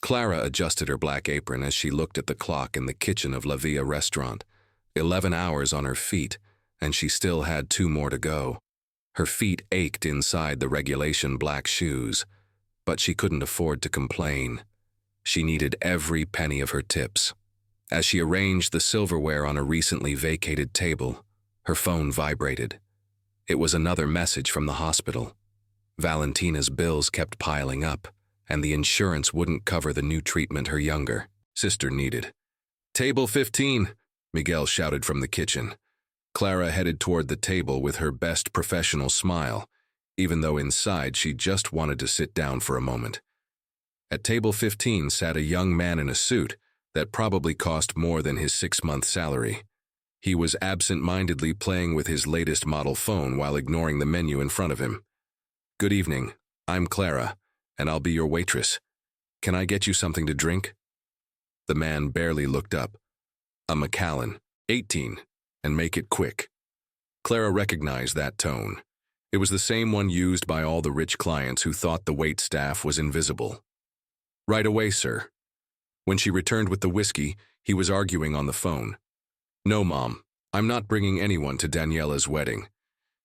Clara adjusted her black apron as she looked at the clock in the kitchen of La Villa restaurant. 11 hours on her feet, and she still had 2 more to go. Her feet ached inside the regulation black shoes, but she couldn't afford to complain. She needed every penny of her tips. As she arranged the silverware on a recently vacated table, her phone vibrated. It was another message from the hospital. Valentina's bills kept piling up, and the insurance wouldn't cover the new treatment her younger sister needed. "Table 15, Miguel shouted from the kitchen. Clara headed toward the table with her best professional smile, even though inside she just wanted to sit down for a moment. At table 15 sat a young man in a suit that probably cost more than his 6-month salary. He was absent-mindedly playing with his latest model phone while ignoring the menu in front of him. "Good evening, I'm Clara, and I'll be your waitress. Can I get you something to drink?" The man barely looked up. "A Macallan, 18, and make it quick." Clara recognized that tone. It was the same one used by all the rich clients who thought the wait staff was invisible. "Right away, sir." When she returned with the whiskey, he was arguing on the phone. "No, Mom, I'm not bringing anyone to Daniela's wedding.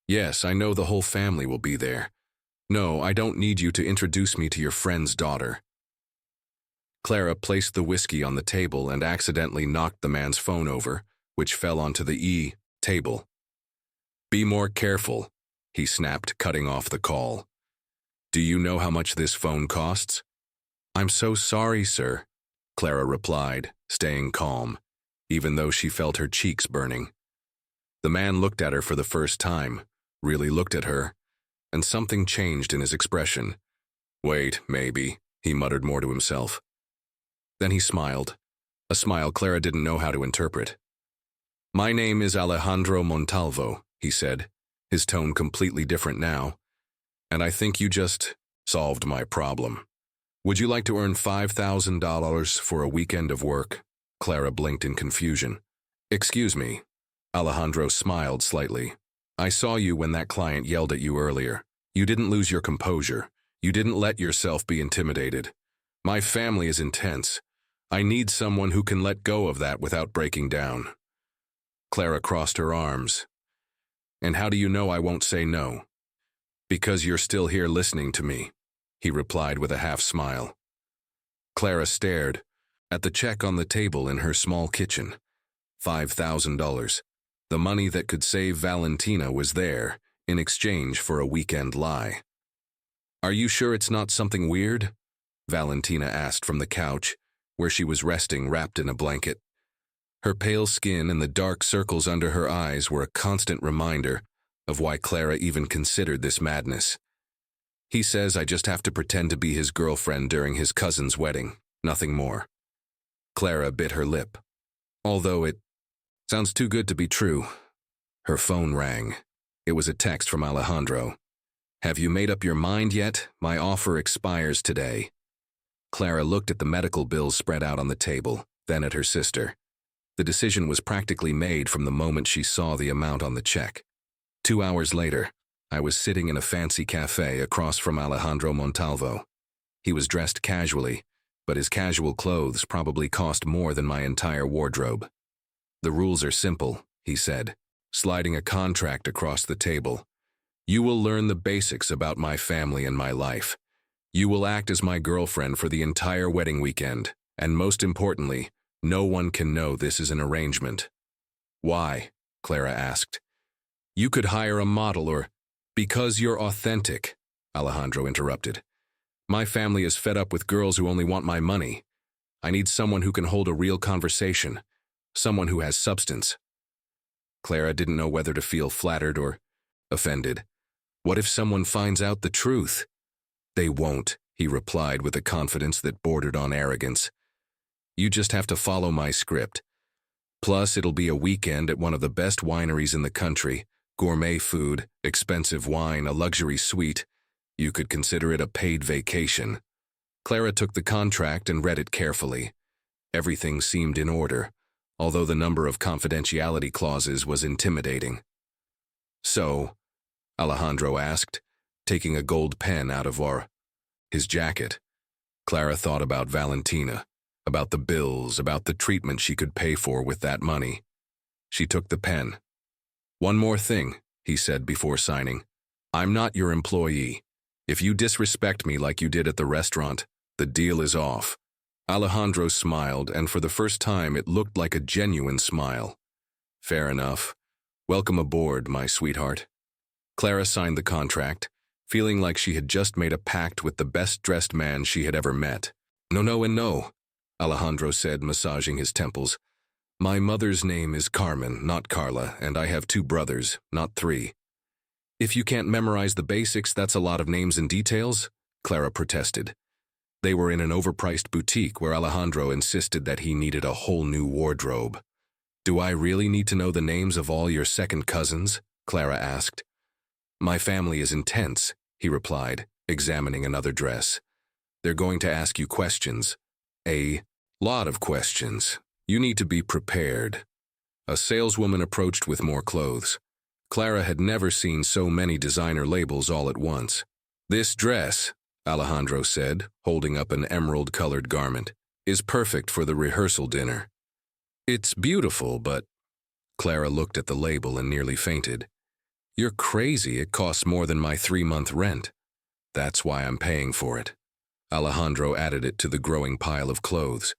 Yes, I know the whole family will be there. No, I don't need you to introduce me to your friend's daughter." Clara placed the whiskey on the table and accidentally knocked the man's phone over, which fell onto the table. "Be more careful," he snapped, cutting off the call. "Do you know how much this phone costs?" "I'm so sorry, sir," Clara replied, staying calm, even though she felt her cheeks burning. The man looked at her for the first time, really looked at her, and something changed in his expression. "Wait, maybe," he muttered more to himself. Then he smiled, a smile Clara didn't know how to interpret. "My name is Alejandro Montalvo," he said, his tone completely different now, "and I think you just solved my problem. Would you like to earn $5,000 for a weekend of work?" Clara blinked in confusion. "Excuse me." Alejandro smiled slightly. "I saw you when that client yelled at you earlier. You didn't lose your composure. You didn't let yourself be intimidated. My family is intense. I need someone who can let go of that without breaking down." Clara crossed her arms. "And how do you know I won't say no?" "Because you're still here listening to me," he replied with a half-smile. Clara stared at the check on the table in her small kitchen. $5,000. The money that could save Valentina was there, in exchange for a weekend lie. "Are you sure it's not something weird?" Valentina asked from the couch, where she was resting wrapped in a blanket. Her pale skin and the dark circles under her eyes were a constant reminder of why Clara even considered this madness. "He says I just have to pretend to be his girlfriend during his cousin's wedding, nothing more." Clara bit her lip. "Although it sounds too good to be true." Her phone rang. It was a text from Alejandro. "Have you made up your mind yet? My offer expires today." Clara looked at the medical bills spread out on the table, then at her sister. The decision was practically made from the moment she saw the amount on the check. 2 hours later, I was sitting in a fancy cafe across from Alejandro Montalvo. He was dressed casually, but his casual clothes probably cost more than my entire wardrobe. "The rules are simple," he said, sliding a contract across the table. "You will learn the basics about my family and my life. You will act as my girlfriend for the entire wedding weekend, and most importantly, no one can know this is an arrangement." "Why?" Clara asked. "You could hire a model or—" "Because you're authentic," Alejandro interrupted. "My family is fed up with girls who only want my money. I need someone who can hold a real conversation, someone who has substance." Clara didn't know whether to feel flattered or offended. What if someone finds out the truth? "They won't," he replied with a confidence that bordered on arrogance. "You just have to follow my script. Plus, it'll be a weekend at one of the best wineries in the country, gourmet food, expensive wine, a luxury suite. You could consider it a paid vacation." Clara took the contract and read it carefully. Everything seemed in order, although the number of confidentiality clauses was intimidating. "So," Alejandro asked, taking a gold pen out of his jacket, Clara thought about Valentina, about the bills, about the treatment she could pay for with that money. She took the pen. "One more thing," he said before signing. "I'm not your employee. If you disrespect me like you did at the restaurant, the deal is off." Alejandro smiled, and for the first time it looked like a genuine smile. "Fair enough. Welcome aboard, my sweetheart." Clara signed the contract, feeling like she had just made a pact with the best-dressed man she had ever met. "No, no, and no," Alejandro said, massaging his temples. "My mother's name is Carmen, not Carla, and I have 2 brothers, not 3. "If you can't memorize the basics, that's a lot of names and details," Clara protested. They were in an overpriced boutique where Alejandro insisted that he needed a whole new wardrobe. "Do I really need to know the names of all your second cousins?" Clara asked. "My family is intense," he replied, examining another dress. "They're going to ask you questions. A lot of questions. You need to be prepared." A saleswoman approached with more clothes. Clara had never seen so many designer labels all at once. "This dress," Alejandro said, holding up an emerald-colored garment, "is perfect for the rehearsal dinner." "It's beautiful, but—" Clara looked at the label and nearly fainted. "You're crazy, it costs more than my 3-month rent." "That's why I'm paying for it." Alejandro added it to the growing pile of clothes.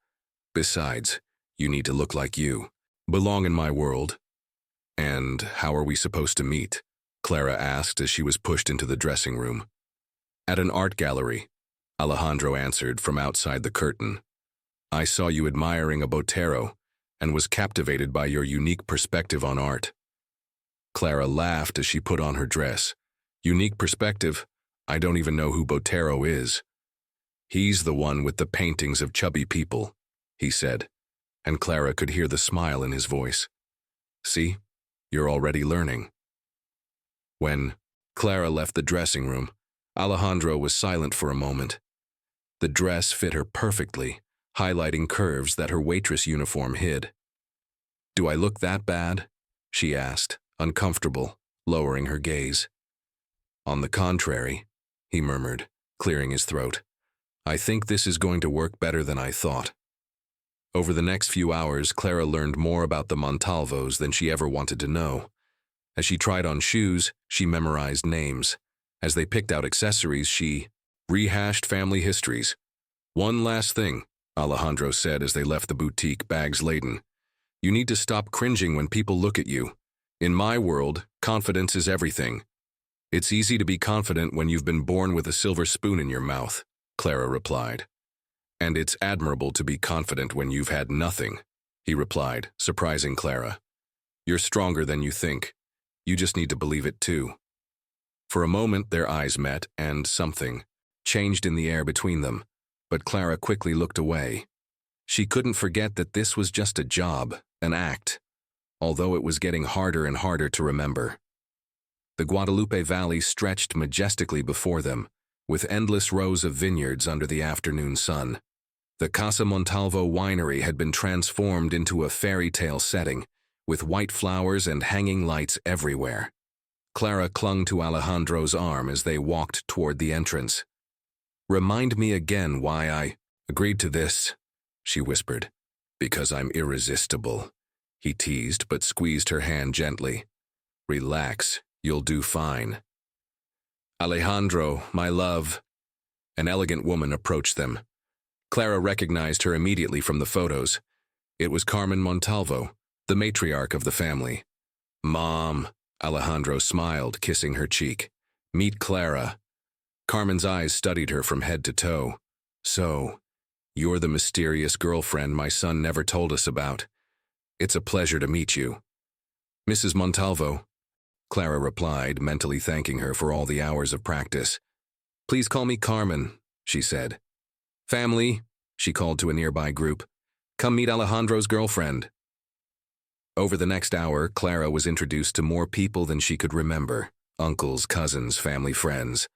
"Besides, you need to look like you. Belong in my world." "And how are we supposed to meet?" Clara asked as she was pushed into the dressing room. "At an art gallery," Alejandro answered from outside the curtain. "I saw you admiring a Botero and was captivated by your unique perspective on art." Clara laughed as she put on her dress. "Unique perspective? I don't even know who Botero is." "He's the one with the paintings of chubby people," he said, and Clara could hear the smile in his voice. "See, you're already learning." When Clara left the dressing room, Alejandro was silent for a moment. The dress fit her perfectly, highlighting curves that her waitress uniform hid. "Do I look that bad?" she asked, uncomfortable, lowering her gaze. "On the contrary," he murmured, clearing his throat. "I think this is going to work better than I thought." Over the next few hours, Clara learned more about the Montalvos than she ever wanted to know. As she tried on shoes, she memorized names. As they picked out accessories, she rehashed family histories. "One last thing," Alejandro said as they left the boutique, bags laden. "You need to stop cringing when people look at you. In my world, confidence is everything." "It's easy to be confident when you've been born with a silver spoon in your mouth," Clara replied. "And it's admirable to be confident when you've had nothing," he replied, surprising Clara. "You're stronger than you think. You just need to believe it too." For a moment their eyes met, and something changed in the air between them, but Clara quickly looked away. She couldn't forget that this was just a job, an act, although it was getting harder and harder to remember. The Guadalupe Valley stretched majestically before them, with endless rows of vineyards under the afternoon sun. The Casa Montalvo winery had been transformed into a fairy tale setting, with white flowers and hanging lights everywhere. Clara clung to Alejandro's arm as they walked toward the entrance. "Remind me again why I agreed to this," she whispered. "Because I'm irresistible," he teased, but squeezed her hand gently. "Relax, you'll do fine." "Alejandro, my love." An elegant woman approached them. Clara recognized her immediately from the photos. It was Carmen Montalvo, the matriarch of the family. "Mom," Alejandro smiled, kissing her cheek. "Meet Clara." Carmen's eyes studied her from head to toe. "So, you're the mysterious girlfriend my son never told us about. It's a pleasure to meet you." "Mrs. Montalvo," Clara replied, mentally thanking her for all the hours of practice. "Please call me Carmen," she said. "Family," she called to a nearby group, "come meet Alejandro's girlfriend." Over the next hour, Clara was introduced to more people than she could remember, uncles, cousins, family friends,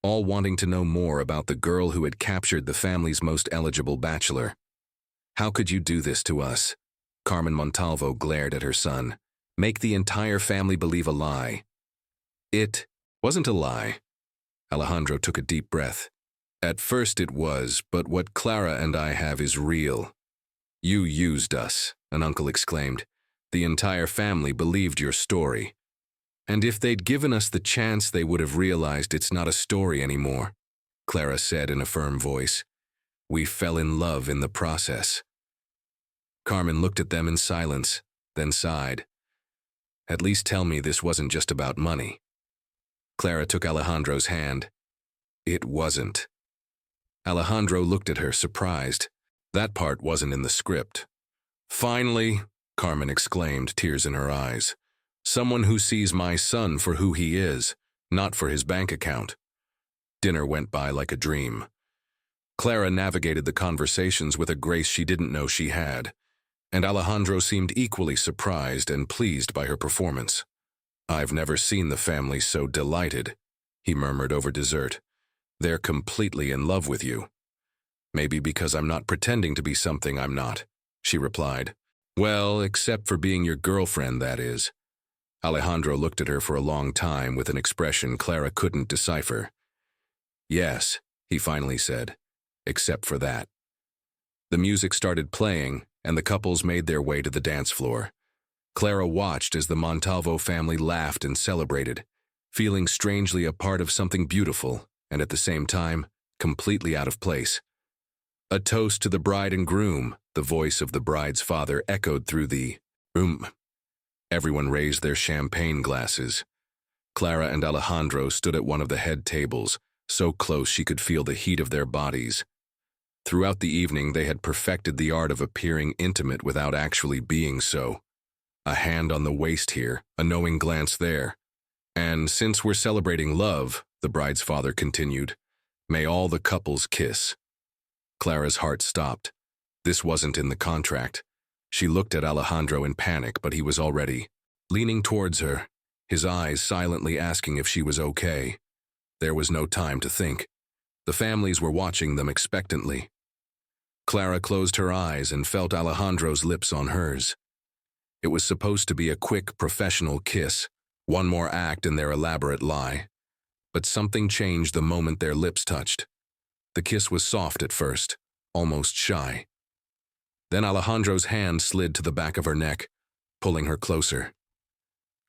all wanting to know more about the girl who had captured the family's most eligible bachelor. "How could you do this to us?" Carmen Montalvo glared at her son. "Make the entire family believe a lie." "It wasn't a lie." Alejandro took a deep breath. At first it was, but what Clara and I have is real. You used us, an uncle exclaimed. The entire family believed your story. And if they'd given us the chance, they would have realized it's not a story anymore, Clara said in a firm voice. We fell in love in the process. Carmen looked at them in silence, then sighed. At least tell me this wasn't just about money. Clara took Alejandro's hand. It wasn't. Alejandro looked at her, surprised. That part wasn't in the script. Finally, Carmen exclaimed, tears in her eyes. Someone who sees my son for who he is, not for his bank account. Dinner went by like a dream. Clara navigated the conversations with a grace she didn't know she had, and Alejandro seemed equally surprised and pleased by her performance. I've never seen the family so delighted, he murmured over dessert. They're completely in love with you. Maybe because I'm not pretending to be something I'm not, she replied. Well, except for being your girlfriend, that is. Alejandro looked at her for a long time with an expression Clara couldn't decipher. Yes, he finally said, except for that. The music started playing, and the couples made their way to the dance floor. Clara watched as the Montalvo family laughed and celebrated, feeling strangely a part of something beautiful and at the same time completely out of place. A toast to the bride and groom, the voice of the bride's father echoed through the room. Everyone raised their champagne glasses. Clara and Alejandro stood at one of the head tables, so close she could feel the heat of their bodies. Throughout the evening, they had perfected the art of appearing intimate without actually being so. A hand on the waist here, a knowing glance there. And since we're celebrating love, the bride's father continued, may all the couples kiss. Clara's heart stopped. This wasn't in the contract. She looked at Alejandro in panic, but he was already leaning towards her, his eyes silently asking if she was okay. There was no time to think. The families were watching them expectantly. Clara closed her eyes and felt Alejandro's lips on hers. It was supposed to be a quick, professional kiss, one more act in their elaborate lie. But something changed the moment their lips touched. The kiss was soft at first, almost shy. Then Alejandro's hand slid to the back of her neck, pulling her closer.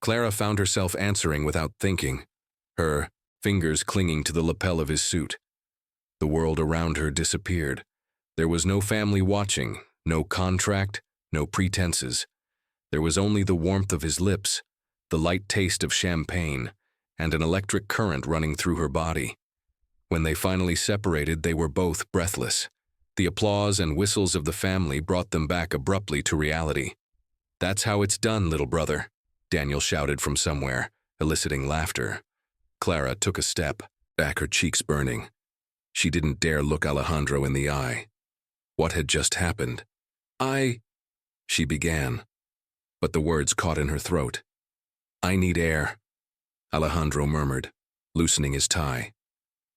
Clara found herself answering without thinking, her fingers clinging to the lapel of his suit. The world around her disappeared. There was no family watching, no contract, no pretenses. There was only the warmth of his lips, the light taste of champagne, and an electric current running through her body. When they finally separated, they were both breathless. The applause and whistles of the family brought them back abruptly to reality. That's how it's done, little brother, Daniel shouted from somewhere, eliciting laughter. Clara took a step, back, her cheeks burning. She didn't dare look Alejandro in the eye. What had just happened? She began, but the words caught in her throat. I need air, Alejandro murmured, loosening his tie.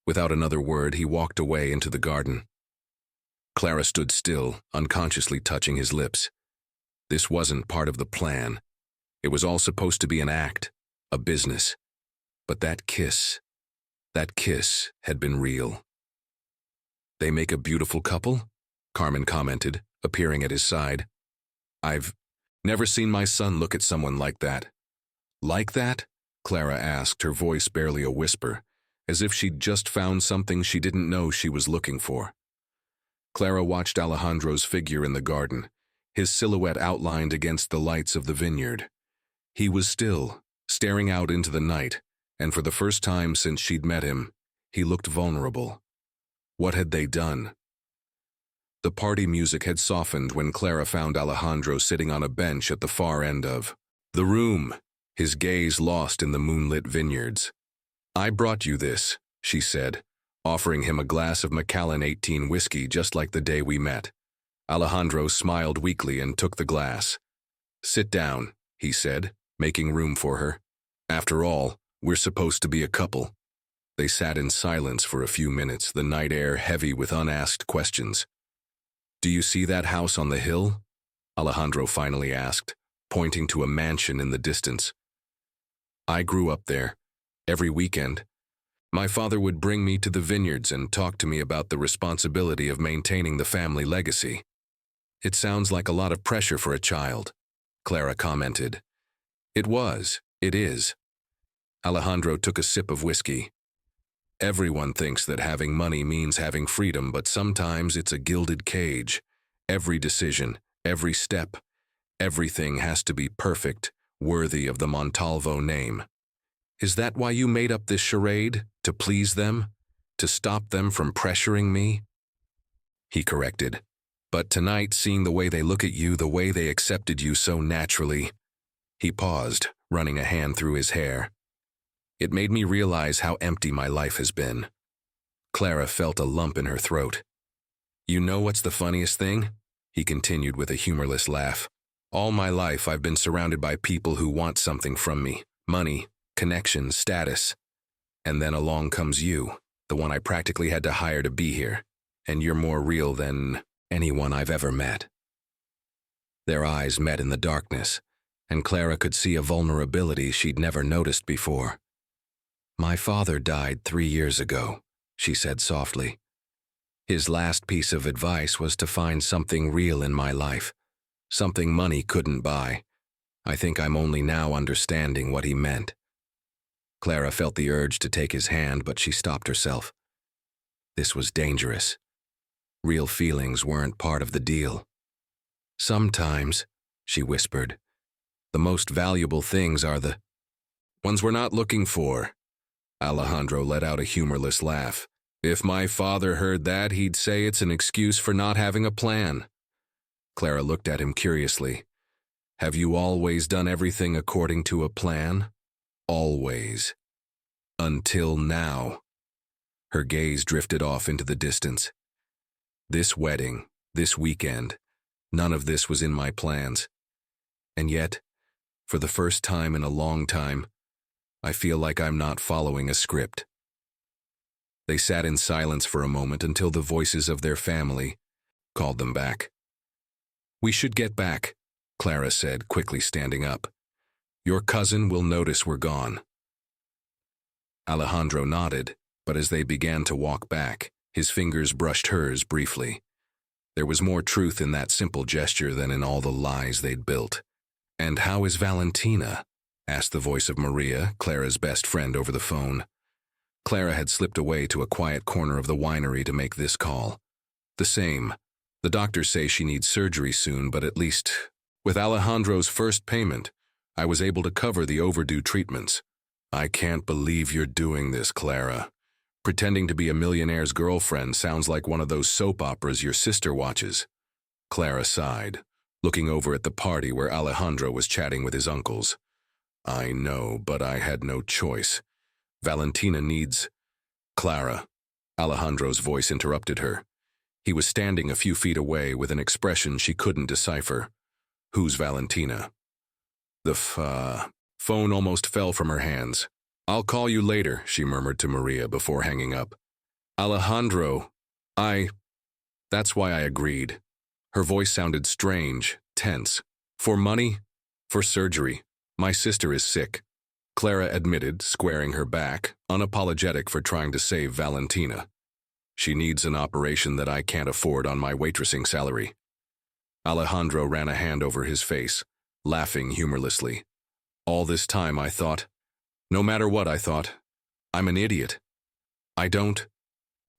Without another word, he walked away into the garden. Clara stood still, unconsciously touching his lips. This wasn't part of the plan. It was all supposed to be an act, a business. But that kiss had been real. They make a beautiful couple? Carmen commented, appearing at his side. I've never seen my son look at someone like that. Like that? Clara asked, her voice barely a whisper, as if she'd just found something she didn't know she was looking for. Clara watched Alejandro's figure in the garden, his silhouette outlined against the lights of the vineyard. He was still, staring out into the night, and for the first time since she'd met him, he looked vulnerable. What had they done? The party music had softened when Clara found Alejandro sitting on a bench at the far end of the room, his gaze lost in the moonlit vineyards. I brought you this, she said, offering him a glass of Macallan 18 whiskey just like the day we met. Alejandro smiled weakly and took the glass. Sit down, he said, making room for her. After all, we're supposed to be a couple. They sat in silence for a few minutes, the night air heavy with unasked questions. Do you see that house on the hill? Alejandro finally asked, pointing to a mansion in the distance. I grew up there, every weekend. My father would bring me to the vineyards and talk to me about the responsibility of maintaining the family legacy. It sounds like a lot of pressure for a child, Clara commented. It was. It is. Alejandro took a sip of whiskey. Everyone thinks that having money means having freedom, but sometimes it's a gilded cage. Every decision, every step, everything has to be perfect, worthy of the Montalvo name. Is that why you made up this charade? To please them? To stop them from pressuring me? He corrected. But tonight, seeing the way they look at you, the way they accepted you so naturally. He paused, running a hand through his hair. It made me realize how empty my life has been. Clara felt a lump in her throat. You know what's the funniest thing? He continued with a humorless laugh. All my life I've been surrounded by people who want something from me. Money, connections, status. And then along comes you, the one I practically had to hire to be here. And you're more real than anyone I've ever met. Their eyes met in the darkness, and Clara could see a vulnerability she'd never noticed before. My father died 3 years ago, she said softly. His last piece of advice was to find something real in my life, something money couldn't buy. I think I'm only now understanding what he meant. Clara felt the urge to take his hand, but she stopped herself. This was dangerous. Real feelings weren't part of the deal. Sometimes, she whispered, the most valuable things are the ones we're not looking for. Alejandro let out a humorless laugh. If my father heard that, he'd say it's an excuse for not having a plan. Clara looked at him curiously. Have you always done everything according to a plan? Always. Until now. Her gaze drifted off into the distance. This wedding, this weekend, none of this was in my plans. And yet, for the first time in a long time, I feel like I'm not following a script. They sat in silence for a moment until the voices of their family called them back. We should get back, Clara said, quickly standing up. Your cousin will notice we're gone. Alejandro nodded, but as they began to walk back, his fingers brushed hers briefly. There was more truth in that simple gesture than in all the lies they'd built. And how is Valentina? Asked the voice of Maria, Clara's best friend, over the phone. Clara had slipped away to a quiet corner of the winery to make this call. The same. The doctors say she needs surgery soon, but at least, with Alejandro's first payment, I was able to cover the overdue treatments. I can't believe you're doing this, Clara. Pretending to be a millionaire's girlfriend sounds like one of those soap operas your sister watches. Clara sighed, looking over at the party where Alejandro was chatting with his uncles. I know, but I had no choice. Valentina needs... Clara. Alejandro's voice interrupted her. He was standing a few feet away with an expression she couldn't decipher. Who's Valentina? The phone almost fell from her hands. I'll call you later, she murmured to Maria before hanging up. Alejandro, That's why I agreed. Her voice sounded strange, tense. For money? For surgery. My sister is sick. Clara admitted, squaring her back, unapologetic for trying to save Valentina. She needs an operation that I can't afford on my waitressing salary. Alejandro ran a hand over his face, laughing humorlessly. All this time I thought, no matter what I thought, I'm an idiot. I don't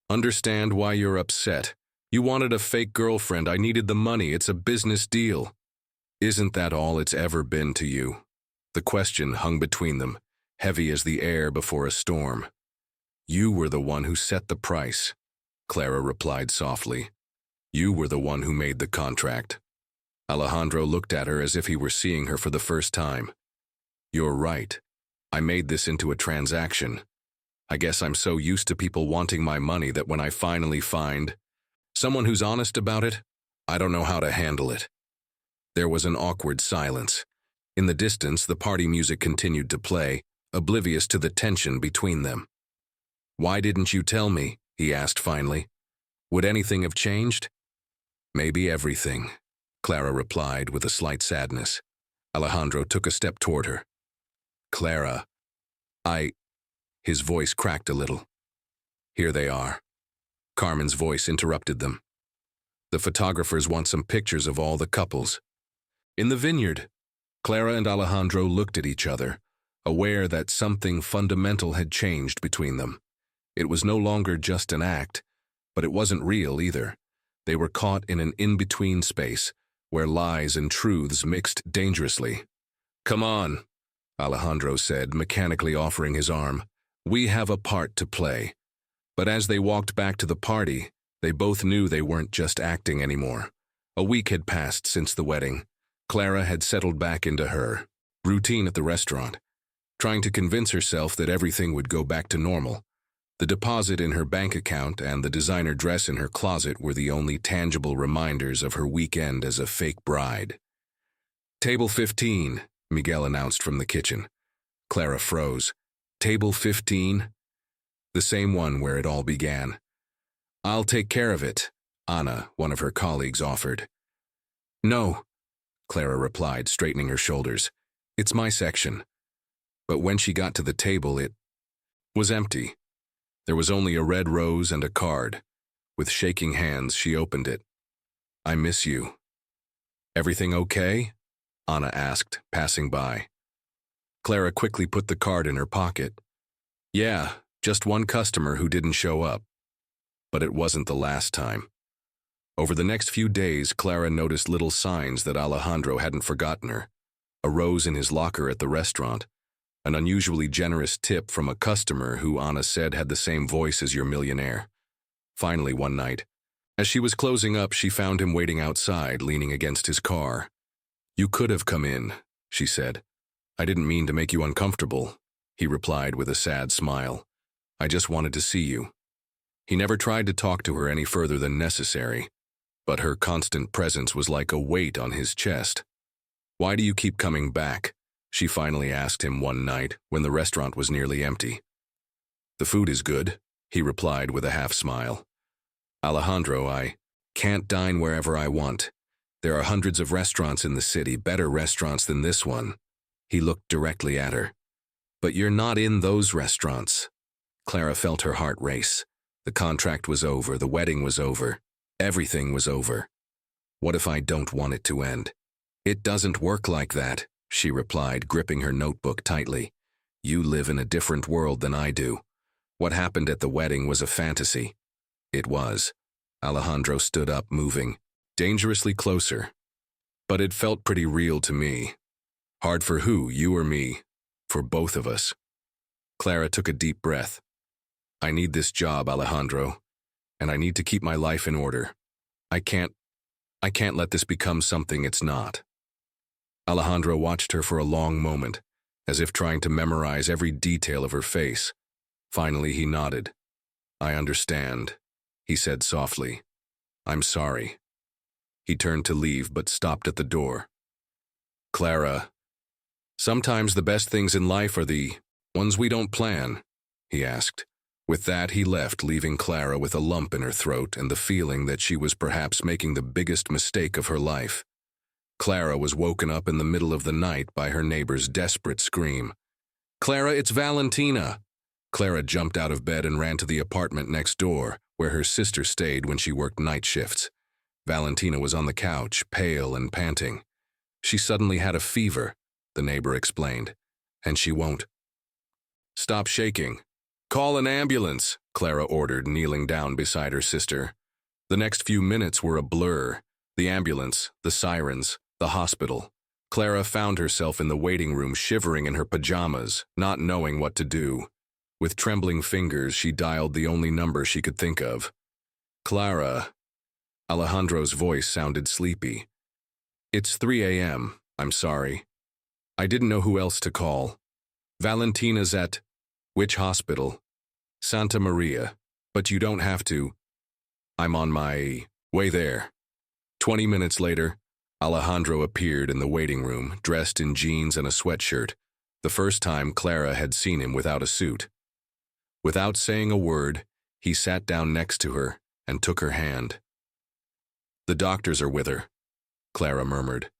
understand why you're upset. You wanted a fake girlfriend. I needed the money. It's a business deal. Isn't that all it's ever been to you? The question hung between them, heavy as the air before a storm. You were the one who set the price, Clara replied softly. You were the one who made the contract. Alejandro looked at her as if he were seeing her for the first time. You're right. I made this into a transaction. I guess I'm so used to people wanting my money that when I finally find someone who's honest about it, I don't know how to handle it. There was an awkward silence. In the distance, the party music continued to play, oblivious to the tension between them. Why didn't you tell me? He asked finally. Would anything have changed? Maybe everything, Clara replied with a slight sadness. Alejandro took a step toward her. Clara, His voice cracked a little. Here they are. Carmen's voice interrupted them. The photographers want some pictures of all the couples. In the vineyard, Clara and Alejandro looked at each other, aware that something fundamental had changed between them. It was no longer just an act, but it wasn't real either. They were caught in an in-between space, where lies and truths mixed dangerously. "Come on," Alejandro said, mechanically offering his arm. "We have a part to play." But as they walked back to the party, they both knew they weren't just acting anymore. A week had passed since the wedding. Clara had settled back into her routine at the restaurant, trying to convince herself that everything would go back to normal. The deposit in her bank account and the designer dress in her closet were the only tangible reminders of her weekend as a fake bride. "Table 15, Miguel announced from the kitchen. Clara froze. "Table 15? The same one where it all began." "I'll take care of it," Anna, one of her colleagues, offered. "No," Clara replied, straightening her shoulders. "It's my section." But when she got to the table, it was empty. There was only a red rose and a card. With shaking hands, she opened it. "I miss you." "Everything okay?" Anna asked, passing by. Clara quickly put the card in her pocket. "Yeah, just one customer who didn't show up." But it wasn't the last time. Over the next few days, Clara noticed little signs that Alejandro hadn't forgotten her. A rose in his locker at the restaurant, an unusually generous tip from a customer who Anna said had the same voice as your millionaire. Finally, one night, as she was closing up, she found him waiting outside, leaning against his car. "You could have come in," she said. "I didn't mean to make you uncomfortable," he replied with a sad smile. "I just wanted to see you." He never tried to talk to her any further than necessary, but her constant presence was like a weight on his chest. "Why do you keep coming back?" she finally asked him one night when the restaurant was nearly empty. "The food is good," he replied with a half-smile. "Alejandro, I can't dine wherever I want. There are hundreds of restaurants in the city, better restaurants than this one." He looked directly at her. "But you're not in those restaurants." Clara felt her heart race. The contract was over, the wedding was over, everything was over. What if I don't want it to end? "It doesn't work like that," she replied, gripping her notebook tightly. "You live in a different world than I do. What happened at the wedding was a fantasy." It was. Alejandro stood up, moving dangerously closer. "But it felt pretty real to me." "Hard for who, you or me?" "For both of us." Clara took a deep breath. "I need this job, Alejandro, and I need to keep my life in order. I can't let this become something it's not." Alejandro watched her for a long moment, as if trying to memorize every detail of her face. Finally, he nodded. "I understand," he said softly. "I'm sorry." He turned to leave, but stopped at the door. "Clara, sometimes the best things in life are the ones we don't plan," he asked. With that, he left, leaving Clara with a lump in her throat and the feeling that she was perhaps making the biggest mistake of her life. Clara was woken up in the middle of the night by her neighbor's desperate scream. "Clara, it's Valentina!" Clara jumped out of bed and ran to the apartment next door, where her sister stayed when she worked night shifts. Valentina was on the couch, pale and panting. "She suddenly had a fever," the neighbor explained, "and she won't stop shaking." "Call an ambulance," Clara ordered, kneeling down beside her sister. The next few minutes were a blur. The ambulance, the sirens, the hospital. Clara found herself in the waiting room, shivering in her pajamas, not knowing what to do. With trembling fingers, she dialed the only number she could think of. "Clara." Alejandro's voice sounded sleepy. "It's 3 a.m. I'm sorry. I didn't know who else to call. Valentina's at..." "Which hospital?" "Santa Maria. But you don't have to." "I'm on my way there." 20 minutes later, Alejandro appeared in the waiting room, dressed in jeans and a sweatshirt, the first time Clara had seen him without a suit. Without saying a word, he sat down next to her and took her hand. "The doctors are with her," Clara murmured.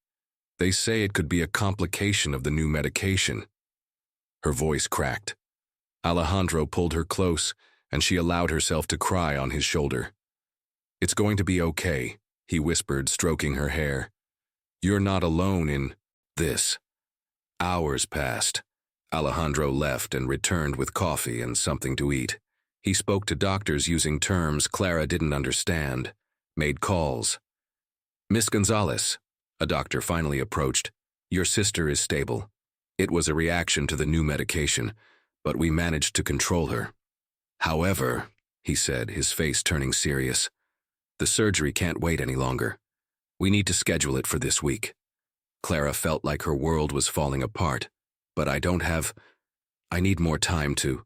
"They say it could be a complication of the new medication." Her voice cracked. Alejandro pulled her close and she allowed herself to cry on his shoulder. "It's going to be okay," he whispered, stroking her hair. "You're not alone in this." Hours passed. Alejandro left and returned with coffee and something to eat. He spoke to doctors using terms Clara didn't understand, made calls. "Miss Gonzalez," a doctor finally approached, "your sister is stable. It was a reaction to the new medication, but we managed to control her. However," he said, his face turning serious, "the surgery can't wait any longer. We need to schedule it for this week." Clara felt like her world was falling apart. "But I need more time to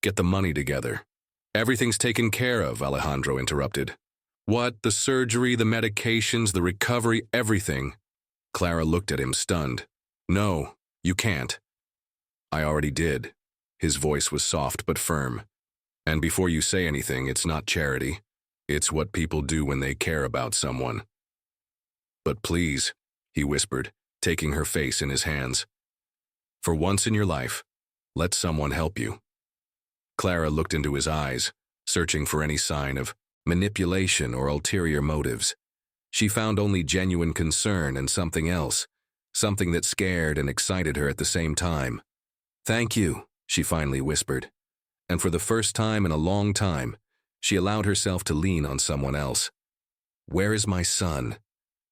get the money together." "Everything's taken care of," Alejandro interrupted. "What? The surgery, the medications, the recovery, everything?" Clara looked at him, stunned. "No, you can't." "I already did." His voice was soft but firm. "And before you say anything, it's not charity. It's what people do when they care about someone." "But please," he whispered, taking her face in his hands. "For once in your life, let someone help you." Clara looked into his eyes, searching for any sign of manipulation or ulterior motives. She found only genuine concern and something else, something that scared and excited her at the same time. "Thank you," she finally whispered. And for the first time in a long time, she allowed herself to lean on someone else. "Where is my son?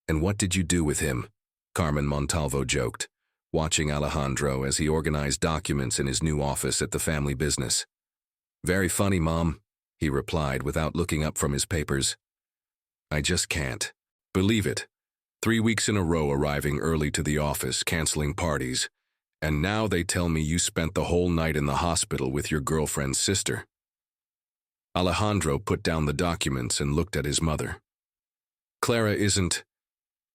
And what did you do with him?" Carmen Montalvo joked, watching Alejandro as he organized documents in his new office at the family business. "Very funny, Mom," he replied without looking up from his papers. "I just can't believe it. 3 weeks in a row arriving early to the office, canceling parties, and now they tell me you spent the whole night in the hospital with your girlfriend's sister." Alejandro put down the documents and looked at his mother. "Clara isn't.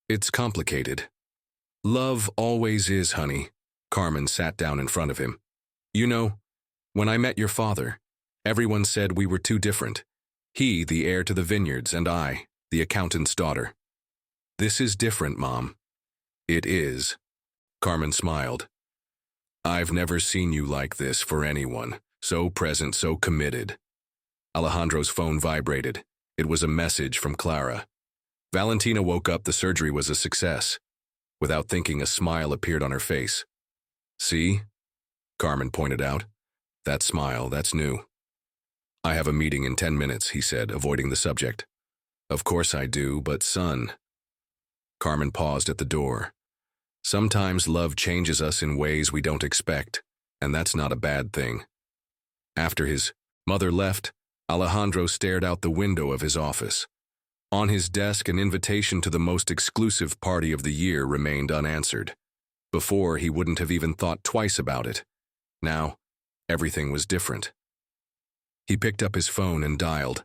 It's complicated." "Love always is, honey." Carmen sat down in front of him. "You know, when I met your father, everyone said we were too different. He, the heir to the vineyards, and I, the accountant's daughter. This is different, Mom." "It is." Carmen smiled. "I've never seen you like this for anyone, so present, so committed." Alejandro's phone vibrated. It was a message from Clara. Valentina woke up. The surgery was a success. Without thinking, a smile appeared on her face. "See?" Carmen pointed out. "That smile, that's new." "I have a meeting in 10 minutes, he said, avoiding the subject. "Of course I do, but son." Carmen paused at the door. "Sometimes love changes us in ways we don't expect, and that's not a bad thing." After his mother left, Alejandro stared out the window of his office. On his desk, an invitation to the most exclusive party of the year remained unanswered. Before, he wouldn't have even thought twice about it. Now, everything was different. He picked up his phone and dialed.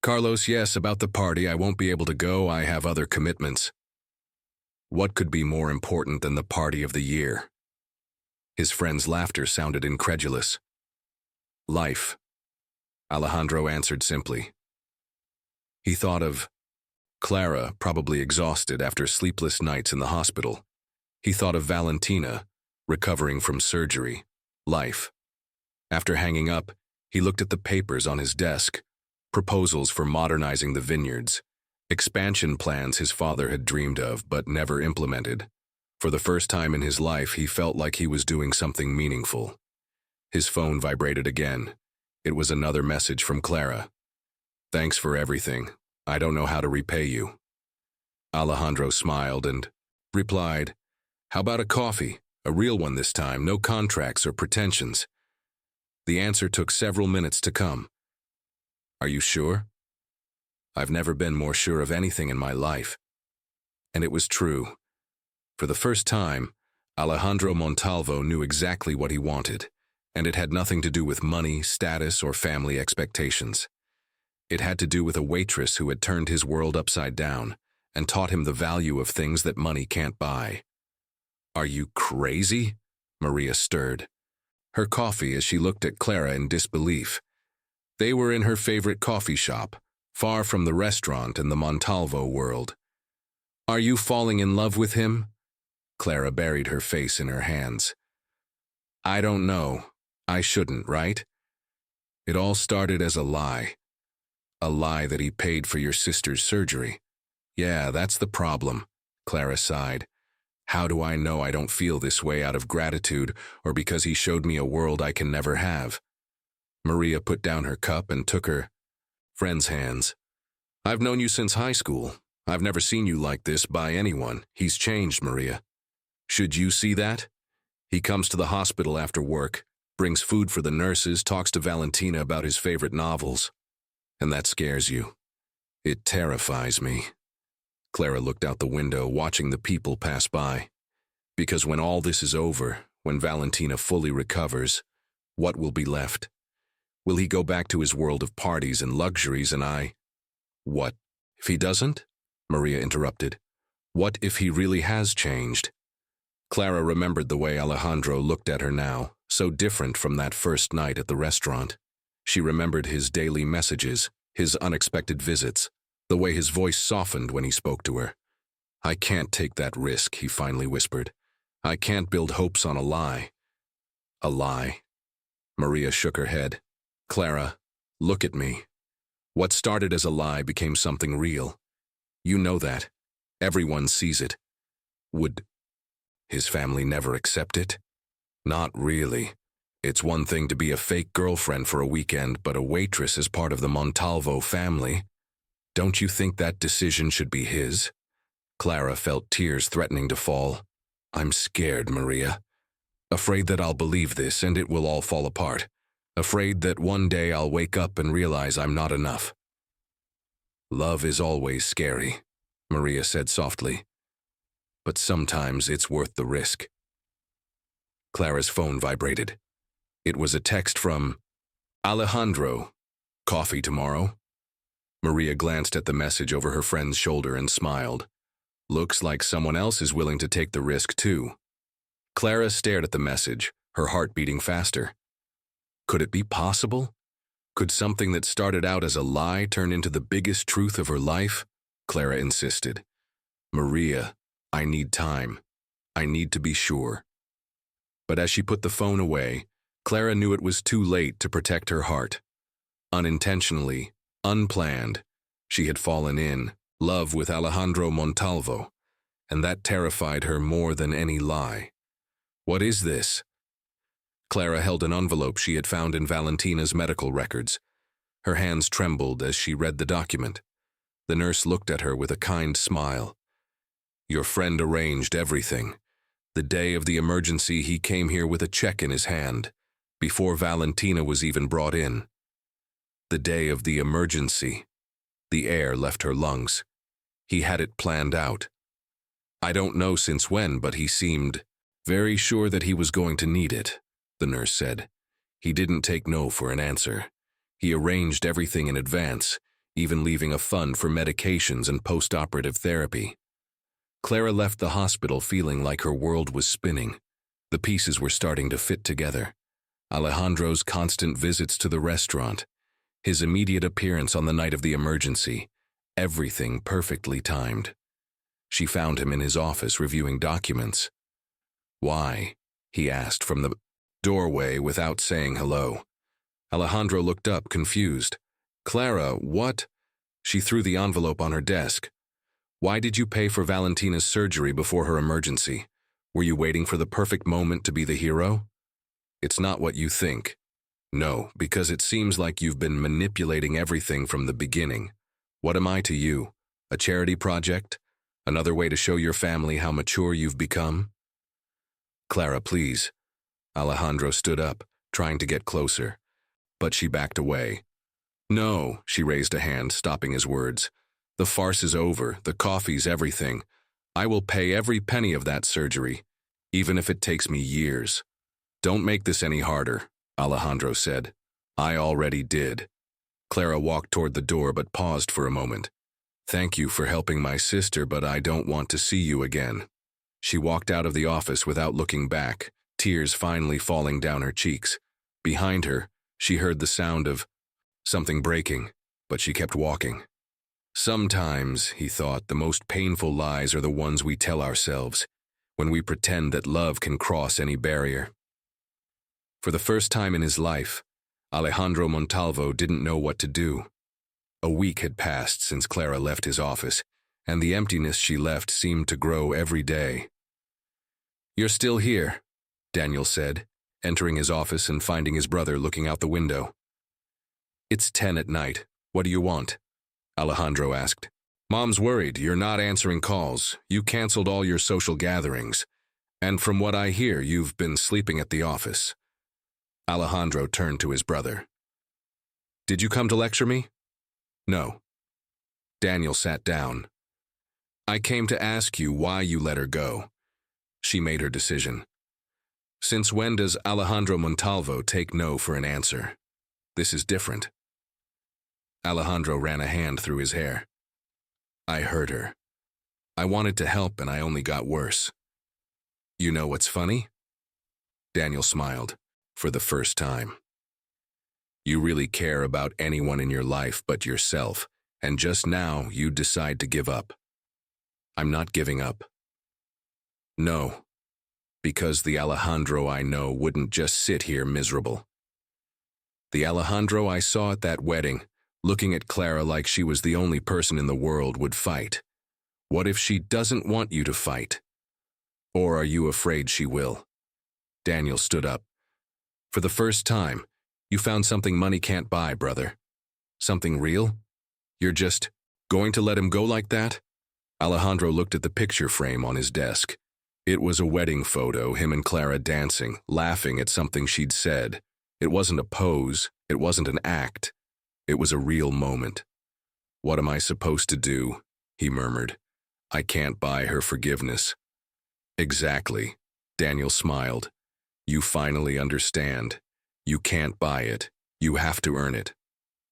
"Carlos, yes, about the party. I won't be able to go. I have other commitments." What could be more important than the party of the year? His friend's laughter sounded incredulous. "Life," Alejandro answered simply. He thought of Clara, probably exhausted after sleepless nights in the hospital. He thought of Valentina, recovering from surgery. Life. After hanging up, he looked at the papers on his desk. Proposals for modernizing the vineyards. Expansion plans his father had dreamed of but never implemented. For the first time in his life, he felt like he was doing something meaningful. His phone vibrated again. It was another message from Clara. "Thanks for everything. I don't know how to repay you." Alejandro smiled and replied, "How about a coffee? A real one this time, no contracts or pretensions." The answer took several minutes to come. "Are you sure?" "I've never been more sure of anything in my life." And it was true. For the first time, Alejandro Montalvo knew exactly what he wanted, and it had nothing to do with money, status, or family expectations. It had to do with a waitress who had turned his world upside down and taught him the value of things that money can't buy. "Are you crazy?" Maria stirred her coffee as she looked at Clara in disbelief. They were in her favorite coffee shop, far from the restaurant and the Montalvo world. "Are you falling in love with him?" Clara buried her face in her hands. "I don't know. I shouldn't, right?" It all started as a lie. A lie that he paid for your sister's surgery. Yeah, that's the problem, Clara sighed. How do I know I don't feel this way out of gratitude or because he showed me a world I can never have? Maria put down her cup and took her friend's hands. I've known you since high school. I've never seen you like this by anyone. He's changed, Maria. Should you see that? He comes to the hospital after work, brings food for the nurses, talks to Valentina about his favorite novels. And that scares you. It terrifies me. Clara looked out the window, watching the people pass by. Because when all this is over, when Valentina fully recovers, what will be left? Will he go back to his world of parties and luxuries and I? What if he doesn't? Maria interrupted. What if he really has changed? Clara remembered the way Alejandro looked at her now, so different from that first night at the restaurant. She remembered his daily messages, his unexpected visits, the way his voice softened when he spoke to her. I can't take that risk, he finally whispered. I can't build hopes on a lie. A lie? Maria shook her head. Clara, look at me. What started as a lie became something real. You know that. Everyone sees it. Would his family never accept it? Not really. It's one thing to be a fake girlfriend for a weekend, but a waitress is part of the Montalvo family. Don't you think that decision should be his? Clara felt tears threatening to fall. I'm scared, Maria. Afraid that I'll believe this and it will all fall apart. Afraid that one day I'll wake up and realize I'm not enough. Love is always scary, Maria said softly. But sometimes it's worth the risk. Clara's phone vibrated. It was a text from Alejandro. Coffee tomorrow? Maria glanced at the message over her friend's shoulder and smiled. Looks like someone else is willing to take the risk too. Clara stared at the message, her heart beating faster. Could it be possible? Could something that started out as a lie turn into the biggest truth of her life? Clara insisted. Maria, I need time. I need to be sure. But as she put the phone away, Clara knew it was too late to protect her heart. Unintentionally, unplanned, she had fallen in love with Alejandro Montalvo, and that terrified her more than any lie. What is this? Clara held an envelope she had found in Valentina's medical records. Her hands trembled as she read the document. The nurse looked at her with a kind smile. Your friend arranged everything. The day of the emergency, he came here with a check in his hand, before Valentina was even brought in. The day of the emergency. The air left her lungs. He had it planned out. I don't know since when, but he seemed very sure that he was going to need it, the nurse said. He didn't take no for an answer. He arranged everything in advance, even leaving a fund for medications and post-operative therapy. Clara left the hospital feeling like her world was spinning. The pieces were starting to fit together. Alejandro's constant visits to the restaurant, his immediate appearance on the night of the emergency, everything perfectly timed. She found him in his office reviewing documents. Why? He asked from the doorway without saying hello. Alejandro looked up, confused. Clara, what? She threw the envelope on her desk. Why did you pay for Valentina's surgery before her emergency? Were you waiting for the perfect moment to be the hero? It's not what you think. No, because it seems like you've been manipulating everything from the beginning. What am I to you? A charity project? Another way to show your family how mature you've become? Clara, please. Alejandro stood up, trying to get closer. But she backed away. No, she raised a hand, stopping his words. The farce is over. The coffee's everything. I will pay every penny of that surgery, even if it takes me years. Don't make this any harder, Alejandro said. I already did. Clara walked toward the door but paused for a moment. Thank you for helping my sister, but I don't want to see you again. She walked out of the office without looking back, tears finally falling down her cheeks. Behind her, she heard the sound of something breaking, but she kept walking. Sometimes, he thought, the most painful lies are the ones we tell ourselves, when we pretend that love can cross any barrier. For the first time in his life, Alejandro Montalvo didn't know what to do. A week had passed since Clara left his office, and the emptiness she left seemed to grow every day. "You're still here," Daniel said, entering his office and finding his brother looking out the window. "It's 10 at night. What do you want?" Alejandro asked. "Mom's worried you're not answering calls. You canceled all your social gatherings. And from what I hear, you've been sleeping at the office." Alejandro turned to his brother. "Did you come to lecture me?" "No." Daniel sat down. "I came to ask you why you let her go." She made her decision. "Since when does Alejandro Montalvo take no for an answer? This is different." Alejandro ran a hand through his hair. "I hurt her. I wanted to help and I only got worse." "You know what's funny?" Daniel smiled, for the first time. "You really care about anyone in your life but yourself, and just now you decide to give up." "I'm not giving up." "No, because the Alejandro I know wouldn't just sit here miserable. The Alejandro I saw at that wedding, looking at Clara like she was the only person in the world, would fight. What if she doesn't want you to fight? Or are you afraid she will?" Daniel stood up. "For the first time, you found something money can't buy, brother. Something real? You're just going to let him go like that?" Alejandro looked at the picture frame on his desk. It was a wedding photo, him and Clara dancing, laughing at something she'd said. It wasn't a pose, it wasn't an act. It was a real moment. "What am I supposed to do?" he murmured. "I can't buy her forgiveness." "Exactly," Daniel smiled. "You finally understand. You can't buy it. You have to earn it."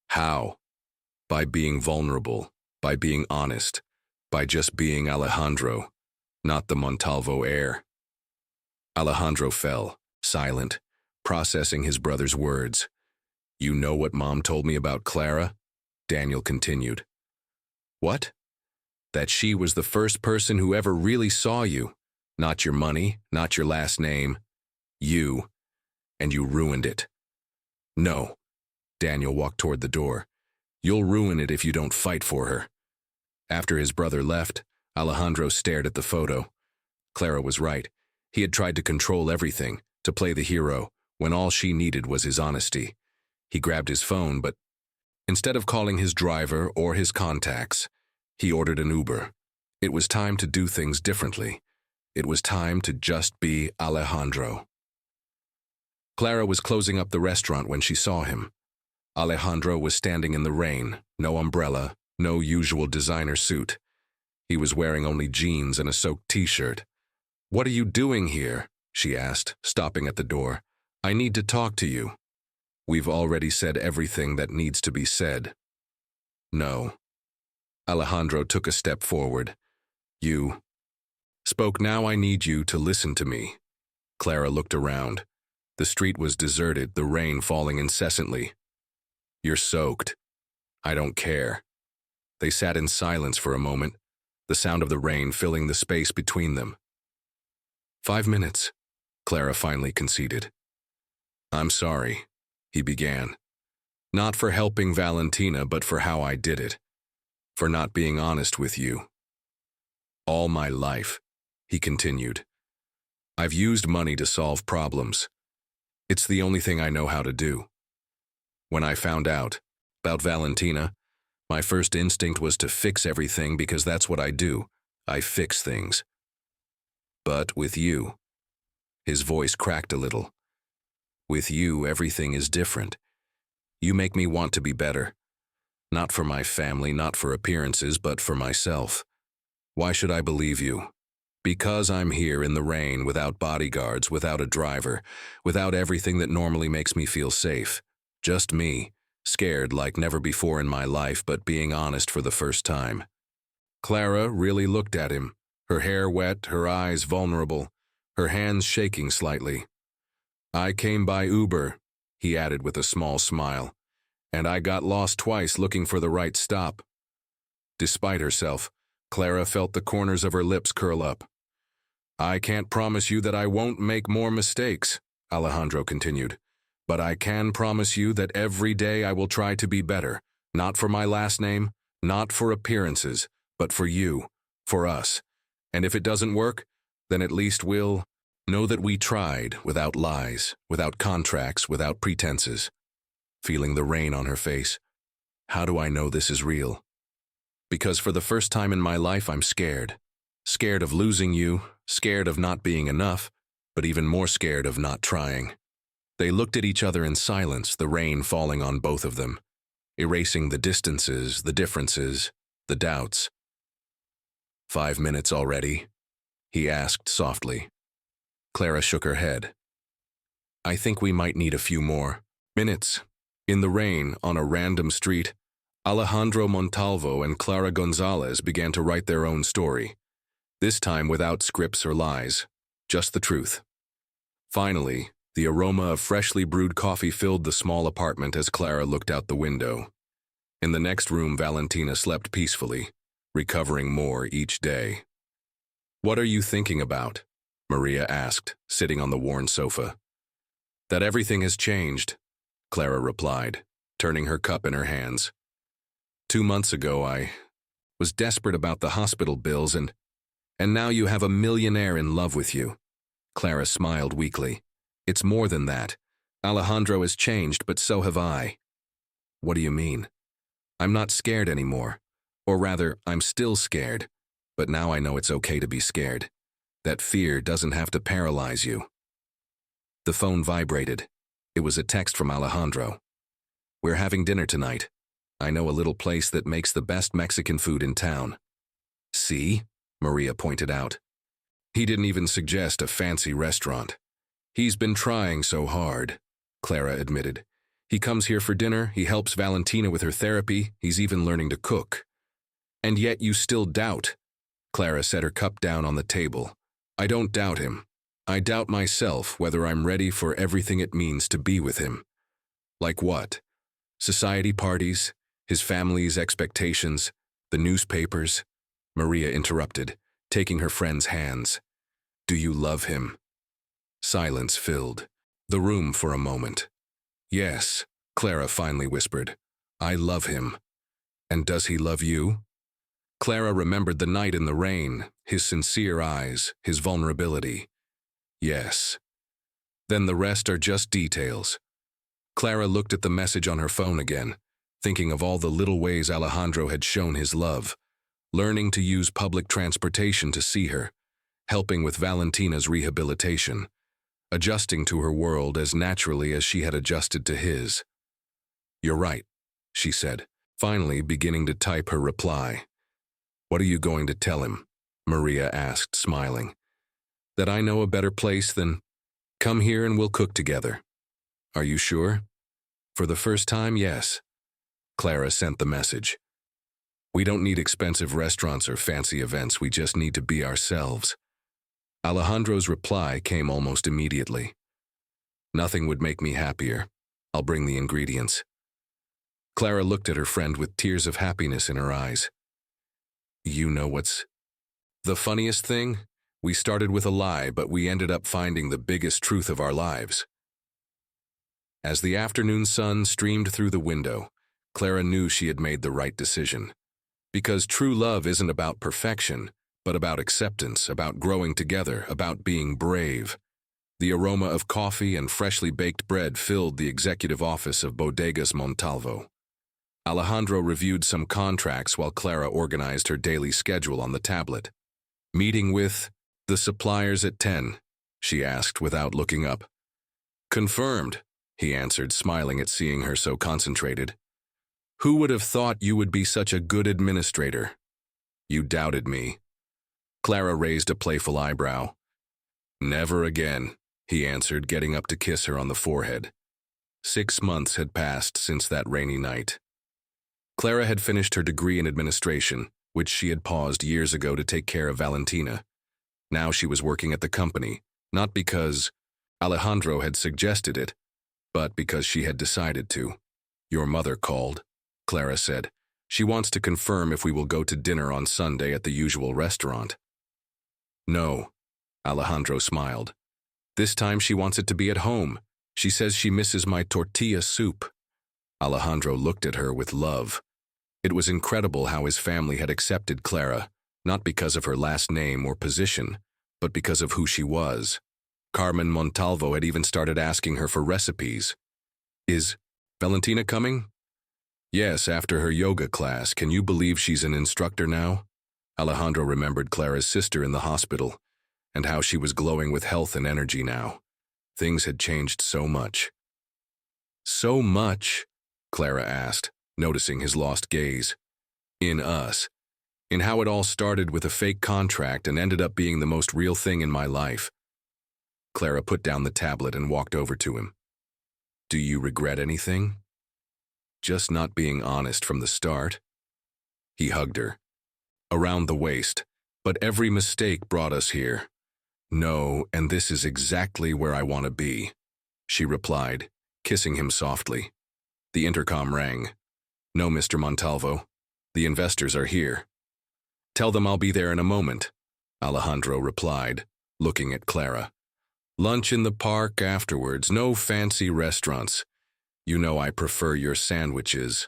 "How?" "By being vulnerable, by being honest, by just being Alejandro, not the Montalvo heir." Alejandro fell, silent, processing his brother's words. "You know what Mom told me about Clara?" Daniel continued. "What?" "That she was the first person who ever really saw you. Not your money, not your last name. You. And you ruined it." "No." Daniel walked toward the door. "You'll ruin it if you don't fight for her." After his brother left, Alejandro stared at the photo. Clara was right. He had tried to control everything, to play the hero, when all she needed was his honesty. He grabbed his phone, but instead of calling his driver or his contacts, he ordered an Uber. It was time to do things differently. It was time to just be Alejandro. Clara was closing up the restaurant when she saw him. Alejandro was standing in the rain, no umbrella, no usual designer suit. He was wearing only jeans and a soaked t-shirt. "What are you doing here?" she asked, stopping at the door. "I need to talk to you." "We've already said everything that needs to be said." "No." Alejandro took a step forward. "You spoke. Now I need you to listen to me." Clara looked around. The street was deserted, the rain falling incessantly. "You're soaked." "I don't care." They sat in silence for a moment, the sound of the rain filling the space between them. 5 minutes, Clara finally conceded. "I'm sorry," he began. "Not for helping Valentina, but for how I did it. For not being honest with you. All my life," he continued, "I've used money to solve problems. It's the only thing I know how to do. When I found out about Valentina, my first instinct was to fix everything because that's what I do. I fix things. But with you," his voice cracked a little, "with you, everything is different. You make me want to be better. Not for my family, not for appearances, but for myself. Why should I believe you? Because I'm here in the rain, without bodyguards, without a driver, without everything that normally makes me feel safe. Just me, scared like never before in my life, but being honest for the first time." Clara really looked at him, her hair wet, her eyes vulnerable, her hands shaking slightly. "I came by Uber," he added with a small smile, "and I got lost twice looking for the right stop." Despite herself, Clara felt the corners of her lips curl up. "I can't promise you that I won't make more mistakes," Alejandro continued, but I can promise you that every day I will try to be better, not for my last name, not for appearances, but for you, for us. And if it doesn't work, then at least we'll know that we tried without lies, without contracts, without pretenses. Feeling the rain on her face. How do I know this is real? Because for the first time in my life, I'm scared. Scared of losing you, scared of not being enough, but even more scared of not trying. They looked at each other in silence, the rain falling on both of them, erasing the distances, the differences, the doubts. 5 minutes already? He asked softly. Clara shook her head. I think we might need a few more minutes. In the rain, on a random street, Alejandro Montalvo and Clara Gonzalez began to write their own story, this time without scripts or lies, just the truth. Finally, the aroma of freshly brewed coffee filled the small apartment as Clara looked out the window. In the next room, Valentina slept peacefully, recovering more each day. What are you thinking about? Maria asked, sitting on the worn sofa. That everything has changed, Clara replied, turning her cup in her hands. 2 months ago, I was desperate about the hospital bills and now you have a millionaire in love with you. Clara smiled weakly. It's more than that. Alejandro has changed, but so have I. What do you mean? I'm not scared anymore. Or rather, I'm still scared. But now I know it's okay to be scared. That fear doesn't have to paralyze you. The phone vibrated. It was a text from Alejandro. We're having dinner tonight. I know a little place that makes the best Mexican food in town. See? Maria pointed out. He didn't even suggest a fancy restaurant. He's been trying so hard, Clara admitted. He comes here for dinner, he helps Valentina with her therapy, he's even learning to cook. And yet you still doubt. Clara set her cup down on the table. I don't doubt him. I doubt myself whether I'm ready for everything it means to be with him. Like what? Society parties, his family's expectations, the newspapers. Maria interrupted, taking her friend's hands. Do you love him? Silence filled the room for a moment. Yes, Clara finally whispered. I love him. And does he love you? Clara remembered the night in the rain, his sincere eyes, his vulnerability. Yes. Then the rest are just details. Clara looked at the message on her phone again, thinking of all the little ways Alejandro had shown his love, learning to use public transportation to see her, helping with Valentina's rehabilitation, adjusting to her world as naturally as she had adjusted to his. You're right, she said, finally beginning to type her reply. What are you going to tell him? Maria asked, smiling. That I know a better place than, come here and we'll cook together. Are you sure? For the first time, yes. Clara sent the message. We don't need expensive restaurants or fancy events, we just need to be ourselves. Alejandro's reply came almost immediately. Nothing would make me happier. I'll bring the ingredients. Clara looked at her friend with tears of happiness in her eyes. You know what's the funniest thing? We started with a lie, but we ended up finding the biggest truth of our lives. As the afternoon sun streamed through the window, Clara knew she had made the right decision. Because true love isn't about perfection, but about acceptance, about growing together, about being brave. The aroma of coffee and freshly baked bread filled the executive office of Bodegas Montalvo. Alejandro reviewed some contracts while Clara organized her daily schedule on the tablet. Meeting with the suppliers at 10, she asked without looking up. Confirmed, he answered, smiling at seeing her so concentrated. Who would have thought you would be such a good administrator? You doubted me. Clara raised a playful eyebrow. Never again, he answered, getting up to kiss her on the forehead. 6 months had passed since that rainy night. Clara had finished her degree in administration, which she had paused years ago to take care of Valentina. Now she was working at the company, not because Alejandro had suggested it, but because she had decided to. Your mother called, Clara said. She wants to confirm if we will go to dinner on Sunday at the usual restaurant. No, Alejandro smiled. This time she wants it to be at home, She says she misses my tortilla soup. Alejandro looked at her with love. It was incredible how his family had accepted Clara, not because of her last name or position, but because of who she was. Carmen Montalvo had even started asking her for recipes. Is Valentina coming? Yes, after her yoga class. Can you believe she's an instructor now? Alejandro remembered Clara's sister in the hospital, and how she was glowing with health and energy now. Things had changed so much. So much? Clara asked, noticing his lost gaze. In us. In how it all started with a fake contract and ended up being the most real thing in my life. Clara put down the tablet and walked over to him. Do you regret anything? Just not being honest from the start? He hugged her. Around the waist. But every mistake brought us here. No, and this is exactly where I want to be, she replied, kissing him softly. The intercom rang. No, Mr. Montalvo. The investors are here. Tell them I'll be there in a moment, Alejandro replied, looking at Clara. Lunch in the park afterwards, no fancy restaurants. You know I prefer your sandwiches.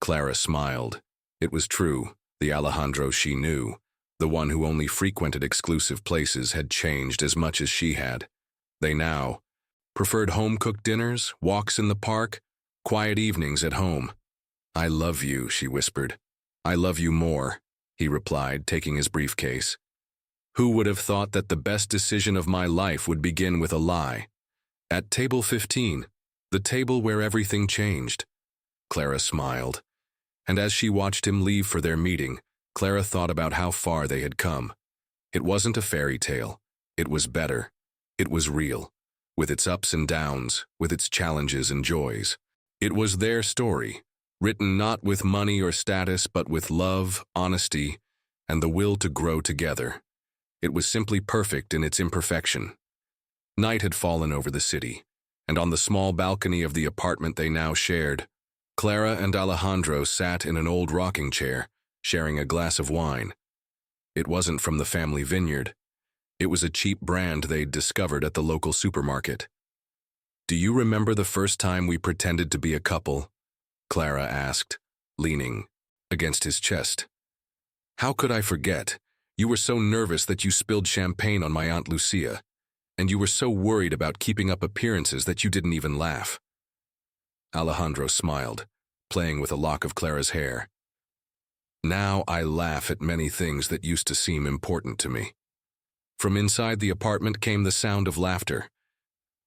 Clara smiled. It was true, the Alejandro she knew, the one who only frequented exclusive places, had changed as much as she had. They now preferred home-cooked dinners, walks in the park, quiet evenings at home. I love you, she whispered. I love you more, he replied, taking his briefcase. Who would have thought that the best decision of my life would begin with a lie? At table 15, the table where everything changed. Clara smiled, and as she watched him leave for their meeting, Clara thought about how far they had come. It wasn't a fairy tale. It was better. It was real, with its ups and downs, with its challenges and joys. It was their story, written not with money or status, but with love, honesty, and the will to grow together. It was simply perfect in its imperfection. Night had fallen over the city, and on the small balcony of the apartment they now shared, Clara and Alejandro sat in an old rocking chair, sharing a glass of wine. It wasn't from the family vineyard. It was a cheap brand they'd discovered at the local supermarket. Do you remember the first time we pretended to be a couple? Clara asked, leaning against his chest. How could I forget? You were so nervous that you spilled champagne on my Aunt Lucia, and you were so worried about keeping up appearances that you didn't even laugh. Alejandro smiled, playing with a lock of Clara's hair. Now I laugh at many things that used to seem important to me. From inside the apartment came the sound of laughter.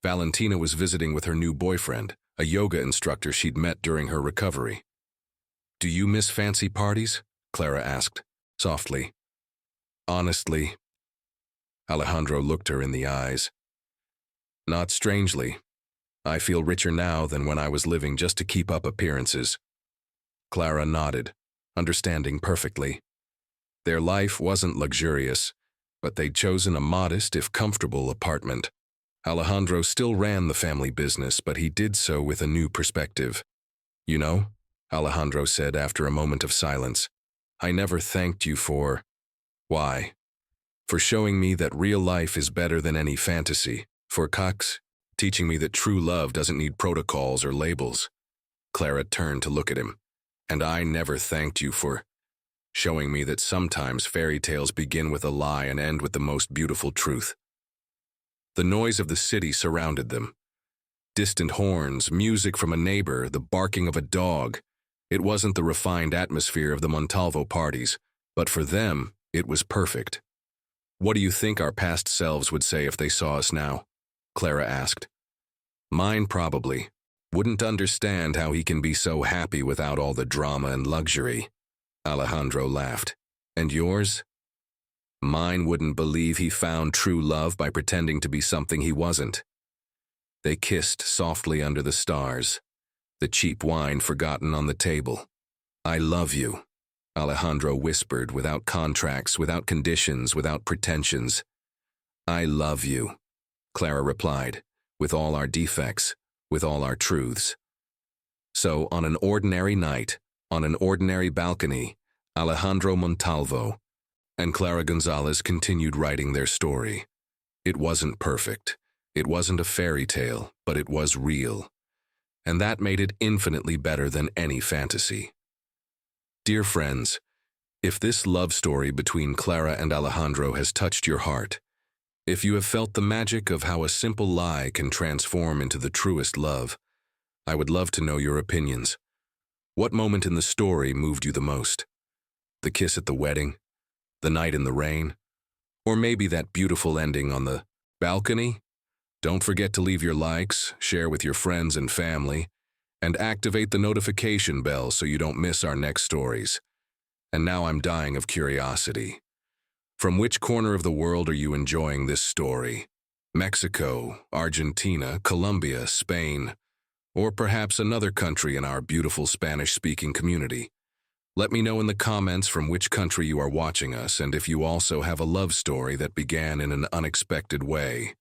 Valentina was visiting with her new boyfriend, a yoga instructor she'd met during her recovery. Do you miss fancy parties? Clara asked, softly. Honestly, Alejandro looked her in the eyes. Not strangely. I feel richer now than when I was living just to keep up appearances. Clara nodded, understanding perfectly. Their life wasn't luxurious, but they'd chosen a modest, if comfortable, apartment. Alejandro still ran the family business, but he did so with a new perspective. You know, Alejandro said after a moment of silence, I never thanked you for… Why? For showing me that real life is better than any fantasy. For teaching me that true love doesn't need protocols or labels. Clara turned to look at him. And I never thanked you for showing me that sometimes fairy tales begin with a lie and end with the most beautiful truth. The noise of the city surrounded them. Distant horns, music from a neighbor, the barking of a dog. It wasn't the refined atmosphere of the Montalvo parties, but for them, it was perfect. What do you think our past selves would say if they saw us now? Clara asked. Mine probably. Wouldn't understand how he can be so happy without all the drama and luxury. Alejandro laughed. And yours? Mine wouldn't believe he found true love by pretending to be something he wasn't. They kissed softly under the stars, the cheap wine forgotten on the table. I love you, Alejandro whispered, without contracts, without conditions, without pretensions. I love you, Clara replied, with all our defects, with all our truths. So, on an ordinary night, on an ordinary balcony, Alejandro Montalvo and Clara Gonzalez continued writing their story. It wasn't perfect. It wasn't a fairy tale, but it was real. And that made it infinitely better than any fantasy. Dear friends, if this love story between Clara and Alejandro has touched your heart, if you have felt the magic of how a simple lie can transform into the truest love, I would love to know your opinions. What moment in the story moved you the most? The kiss at the wedding? The night in the rain? Or maybe that beautiful ending on the balcony? Don't forget to leave your likes, share with your friends and family, and activate the notification bell so you don't miss our next stories. And now I'm dying of curiosity. From which corner of the world are you enjoying this story? Mexico, Argentina, Colombia, Spain, or perhaps another country in our beautiful Spanish-speaking community? Let me know in the comments from which country you are watching us and if you also have a love story that began in an unexpected way.